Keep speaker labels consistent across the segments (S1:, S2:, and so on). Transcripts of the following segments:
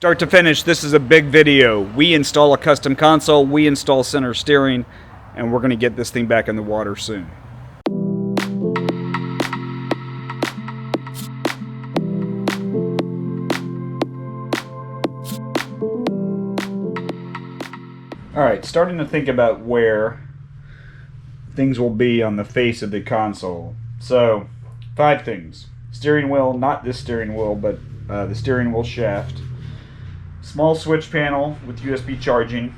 S1: Start to finish, this is a big video. We install a custom console, we install center steering, and we're going to get this thing back in the water soon. Alright, starting to think about where things will be on the face of the console. So, 5 things. Steering wheel, not this steering wheel, but the steering wheel shaft. Small switch panel with USB charging.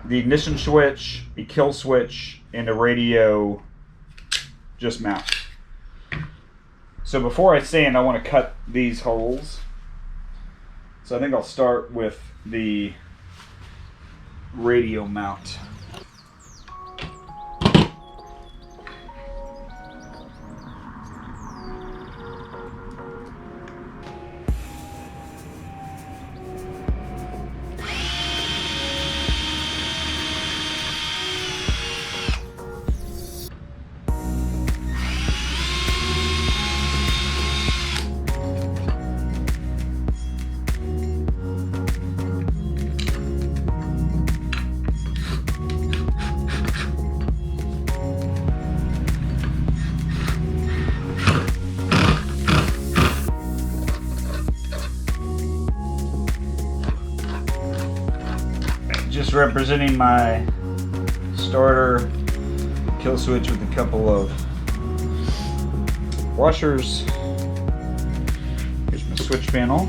S1: The ignition switch, a kill switch, and a radio just mount. So before I sand, I want to cut these holes. So I think I'll start with the radio mount. Just representing my starter kill switch with a couple of washers. Here's my switch panel.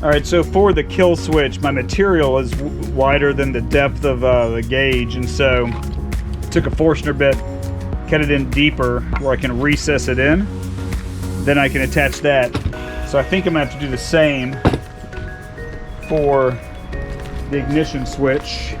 S1: Alright, so for the kill switch, my material is wider than the depth of the gauge, and so took a Forstner bit, cut it in deeper where I can recess it in. Then I can attach that. So I think I'm going to have to do the same for the ignition switch.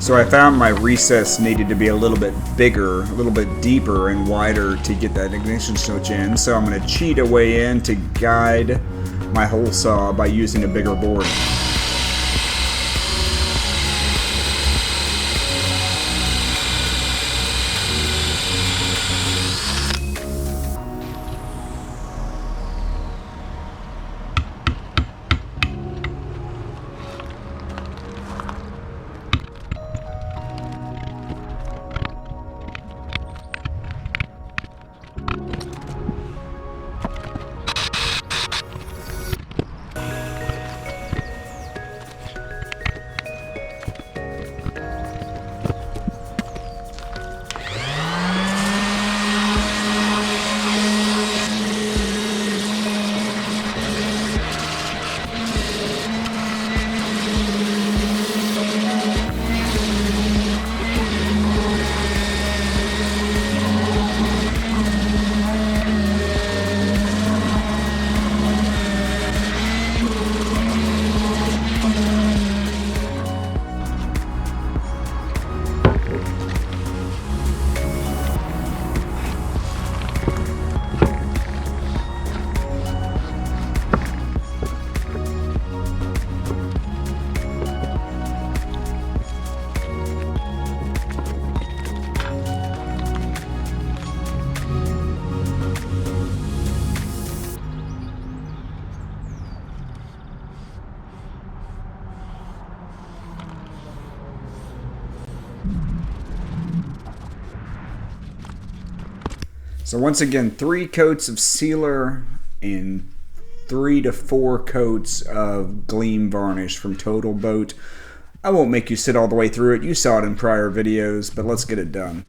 S2: So I found my recess needed to be a little bit bigger, a little bit deeper and wider to get that ignition switch in. So I'm going to cheat a way in to guide my hole saw by using a bigger board. So once again, 3 coats of sealer and 3 to 4 coats of gleam varnish from Total Boat. I won't make you sit all the way through it. You saw it in prior videos, but let's get it done.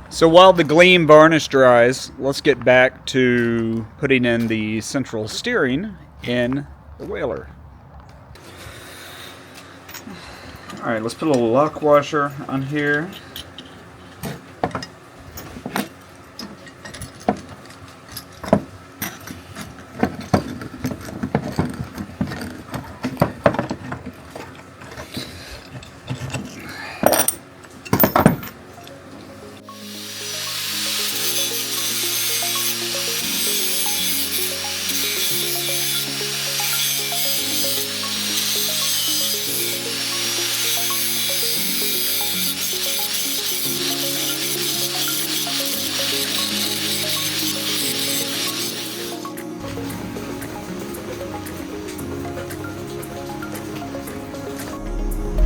S2: So while the gleam varnish dries, let's get back to putting in the central steering in the whaler. Alright, let's put a little lock washer on here.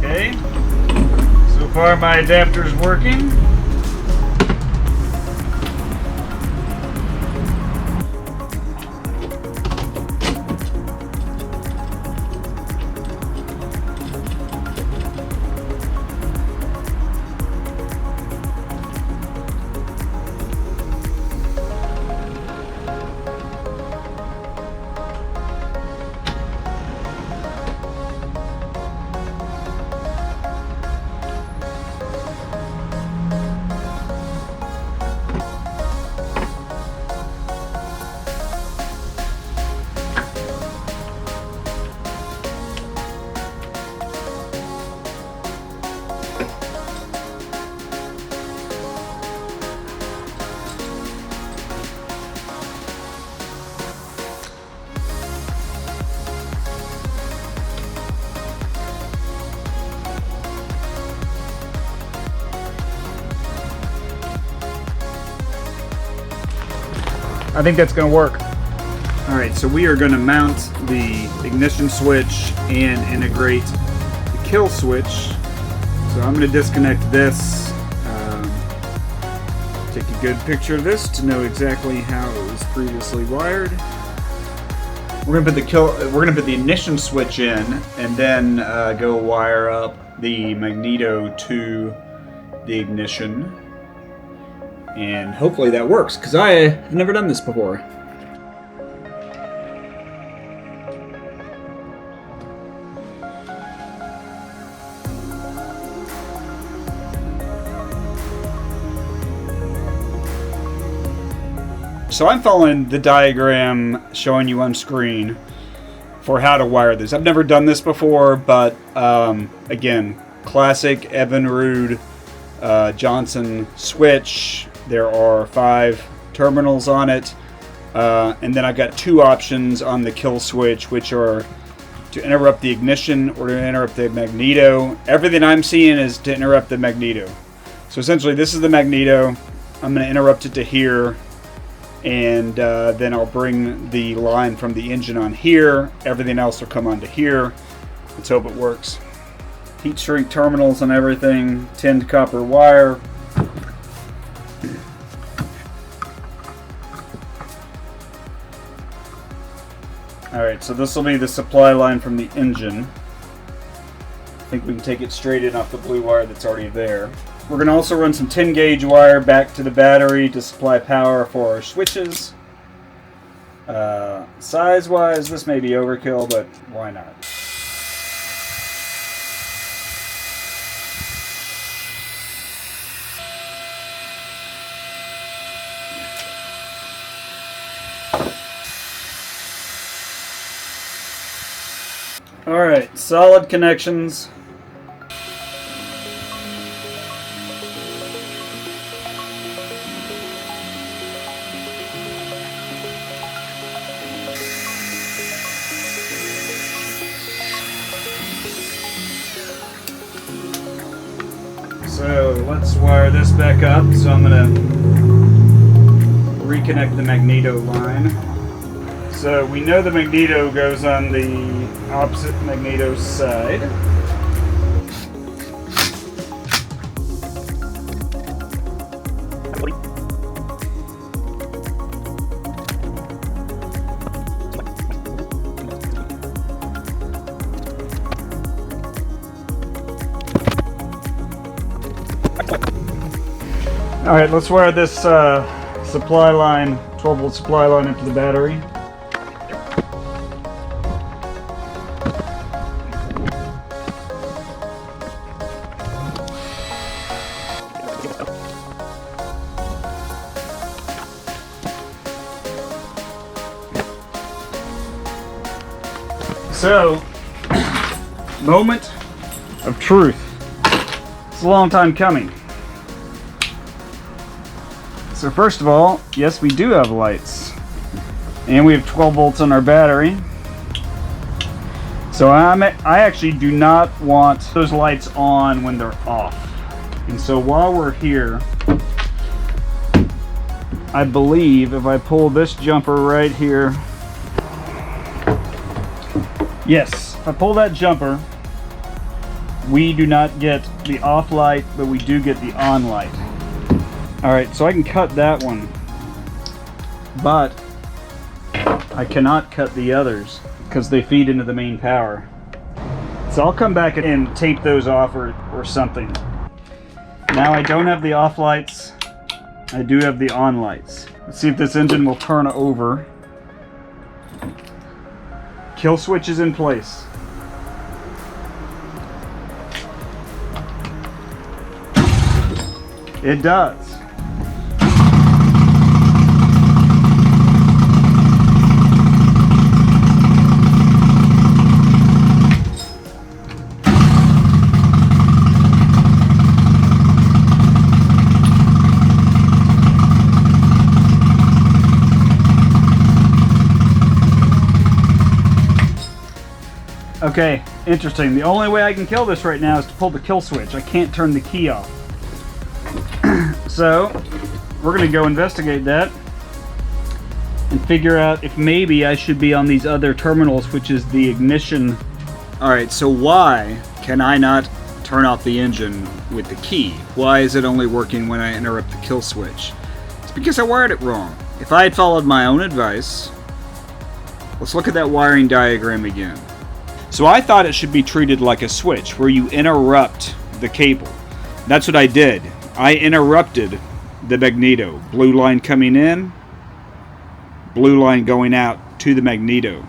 S2: Okay, so far my adapter's working. I think that's going to work. Alright, so we are going to mount the ignition switch and integrate the kill switch. So I'm going to disconnect this. Take a good picture of this to know exactly how it was previously wired. We're going to put the ignition switch in, and then go wire up the magneto to the ignition. And hopefully that works, because I have never done this before. So I'm following the diagram showing you on screen. for how to wire this. I've never done this before, but again, classic Evinrude Johnson switch. There are 5 terminals on it, and then I've got 2 options on the kill switch, which are to interrupt the ignition or to interrupt the magneto. Everything I'm seeing is to interrupt the magneto. So essentially, this is the magneto. I'm going to interrupt it to here, and then I'll bring the line from the engine on here. Everything else will come onto here. Let's hope it works. Heat shrink terminals on everything. Tinned copper wire. Alright, so this will be the supply line from the engine. I think we can take it straight in off the blue wire that's already there. We're going to also run some 10 gauge wire back to the battery to supply power for our switches. Size wise, this may be overkill, but why not? Alright, solid connections. So let's wire this back up. So I'm going to reconnect the magneto line. So we know the magneto goes on the opposite magneto side. All right, let's wire this supply line, 12-volt supply line into the battery. So, moment of truth. It's a long time coming. So first of all, yes, we do have lights. And we have 12 volts on our battery. So I actually do not want those lights on when they're off. And so while we're here, I believe if I pull this jumper right here, yes, if I pull that jumper, we do not get the off light, but we do get the on light. Alright, so I can cut that one, but I cannot cut the others because they feed into the main power. So I'll come back and tape those off or something. Now I don't have the off lights, I do have the on lights. Let's see if this engine will turn over. Kill switch is in place. It does. Okay, interesting. The only way I can kill this right now is to pull the kill switch. I can't turn the key off. So, we're going to go investigate that and figure out if maybe I should be on these other terminals, which is the ignition. Alright, so why can I not turn off the engine with the key? Why is it only working when I interrupt the kill switch? It's because I wired it wrong. If I had followed my own advice, let's look at that wiring diagram again. So I thought it should be treated like a switch, where you interrupt the cable. That's what I did. I interrupted the magneto. Blue line coming in, blue line going out to the magneto.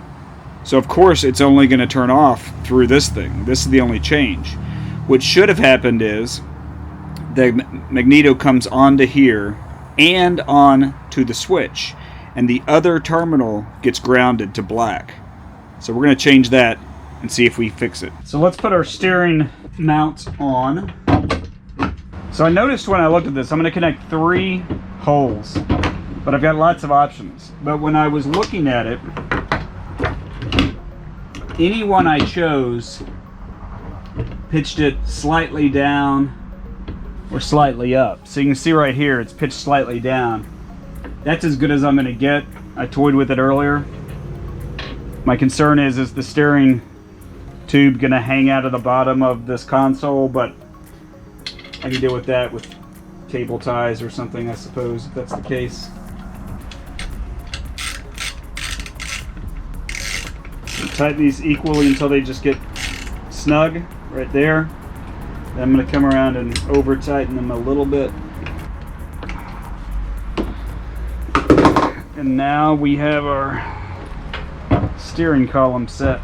S2: So of course it's only going to turn off through this thing. This is the only change. What should have happened is the magneto comes onto here and on to the switch, and the other terminal gets grounded to black. So we're going to change that and see if we fix it.
S1: So let's put our steering mount on. So I noticed when I looked at this, I'm going to connect 3 holes, but I've got lots of options. But when I was looking at it, any one I chose pitched it slightly down or slightly up. So you can see right here, it's pitched slightly down. That's as good as I'm going to get. I toyed with it earlier. My concern is the steering tube going to hang out of the bottom of this console, but I can deal with that with cable ties or something, I suppose, if that's the case. So tighten these equally until they just get snug right there. Then I'm going to come around and over tighten them a little bit. And now we have our steering column set.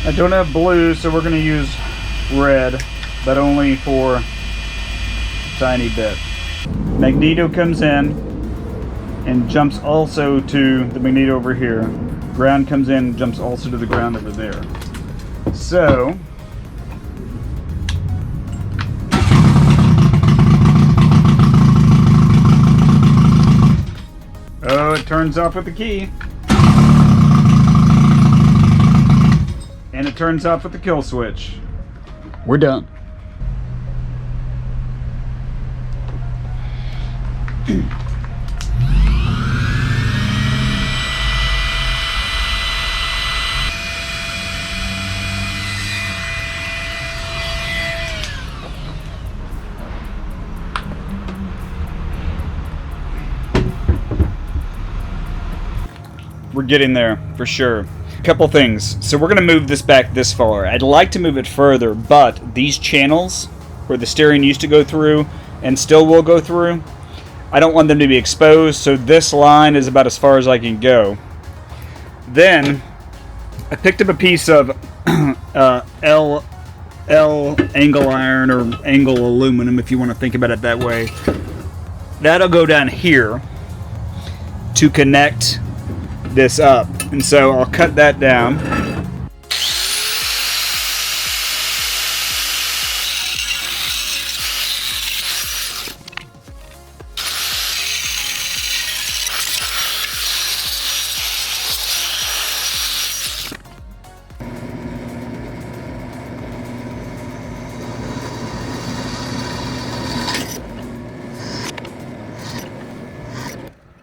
S1: I don't have blue, so we're going to use red, but only for a tiny bit. Magneto comes in and jumps also to the magneto over here. Ground comes in and jumps also to the ground over there. So oh, it turns off with the key. And it turns off with the kill switch. We're done. We're getting there for sure. Couple things. So we're going to move this back this far. I'd like to move it further, but these channels where the steering used to go through and still will go through, I don't want them to be exposed, so this line is about as far as I can go. Then I picked up a piece of L angle iron or angle aluminum, if you want to think about it that way. That'll go down here to connect this up, and so I'll cut that down.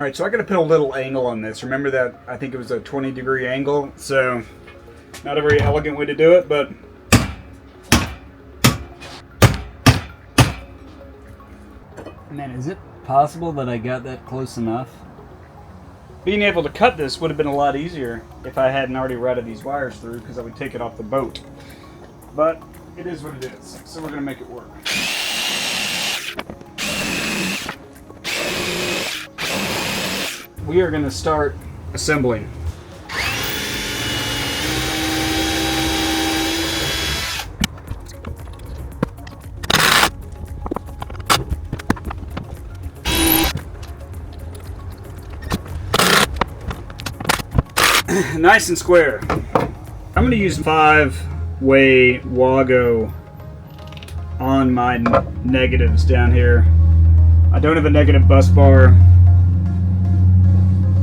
S1: Alright, so I got to put a little angle on this. Remember that I think it was a 20-degree angle, so not a very elegant way to do it, but man, is it possible that I got that close enough? Being able to cut this would have been a lot easier if I hadn't already routed these wires through, because I would take it off the boat. But it is what it is, so we're going to make it work. We are going to start assembling. Nice and square. I'm going to use 5-way WAGO on my negatives down here. I don't have a negative bus bar.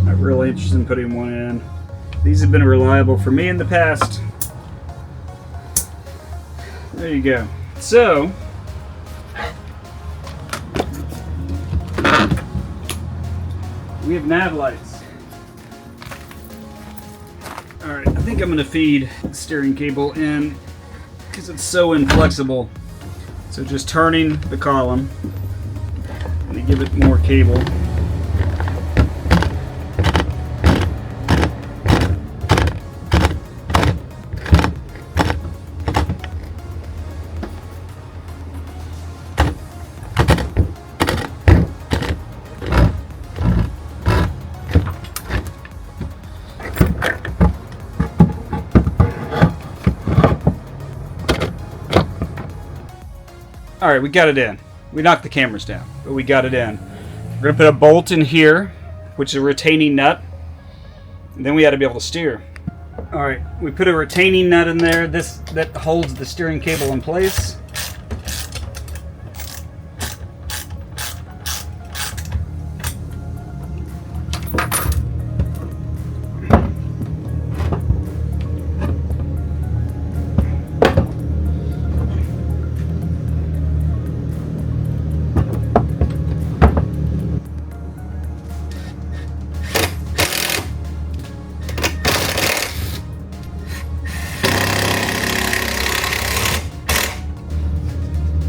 S1: I'm really interested in putting one in. These have been reliable for me in the past. There you go. So, we have nav lights. Alright, I think I'm going to feed the steering cable in because it's so inflexible. So just turning the column and give it more cable. All right, we got it in. We knocked the cameras down, but we got it in. We're gonna put a bolt in here, which is a retaining nut. And then we ought to be able to steer. All right, we put a retaining nut in there. That holds the steering cable in place.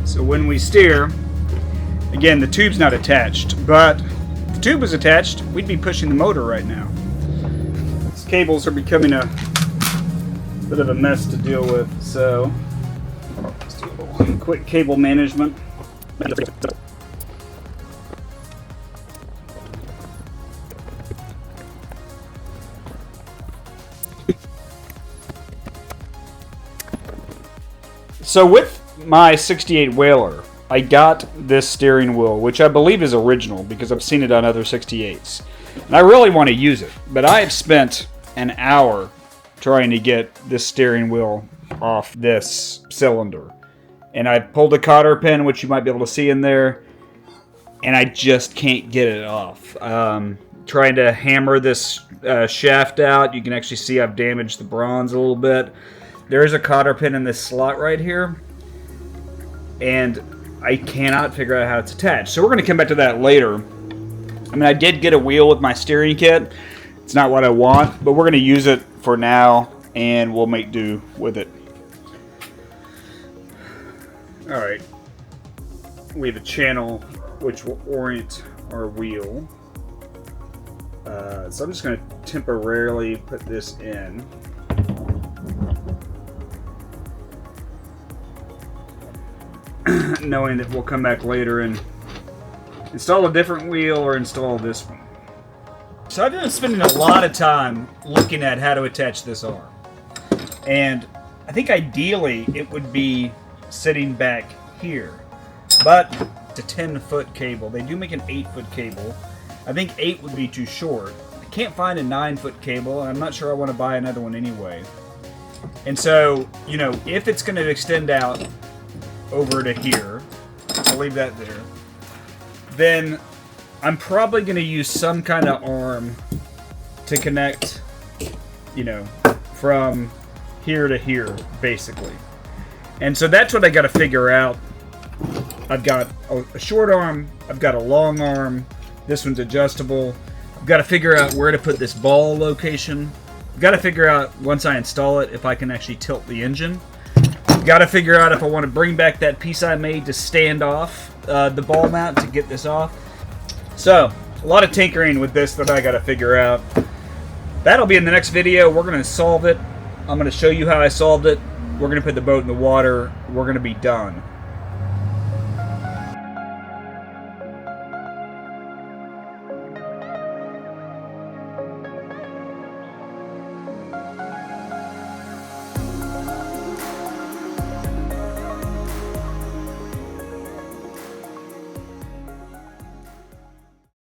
S1: So when we steer, again, the tube's not attached, but if the tube was attached, we'd be pushing the motor right now. These cables are becoming a bit of a mess to deal with, so let's do a little quick cable management. So with my 68 Whaler, I got this steering wheel, which I believe is original because I've seen it on other 68s. And I really want to use it, but I have spent an hour trying to get this steering wheel off this cylinder. And I pulled a cotter pin, which you might be able to see in there, and I just can't get it off. Trying to hammer this shaft out, you can actually see I've damaged the bronze a little bit. There's a cotter pin in this slot right here, and I cannot figure out how it's attached. So we're going to come back to that later. I mean, I did get a wheel with my steering kit. It's not what I want, but we're going to use it for now, and we'll make do with it. Alright. We have a channel which will orient our wheel. So I'm just going to temporarily put this in. Knowing that we'll come back later and install a different wheel or install this one. So I've been spending a lot of time looking at how to attach this arm. And I think ideally it would be sitting back here. But it's a 10-foot cable. They do make an 8-foot cable. I think 8 would be too short. I can't find a 9-foot cable, and I'm not sure I want to buy another one anyway. And so, you know, if it's going to extend out over to here, I'll leave that there, then I'm probably going to use some kind of arm to connect, you know, from here to here, basically. And so that's what I got to figure out. I've got a short arm, I've got a long arm, this one's adjustable. I've got to figure out where to put this ball location. I've got to figure out, once I install it, if I can actually tilt the engine. Got to figure out if I want to bring back that piece I made to stand off the ball mount to get this off. So, a lot of tinkering with this that I got to figure out. That'll be in the next video. We're going to solve it. I'm going to show you how I solved it. We're going to put the boat in the water. We're going to be done.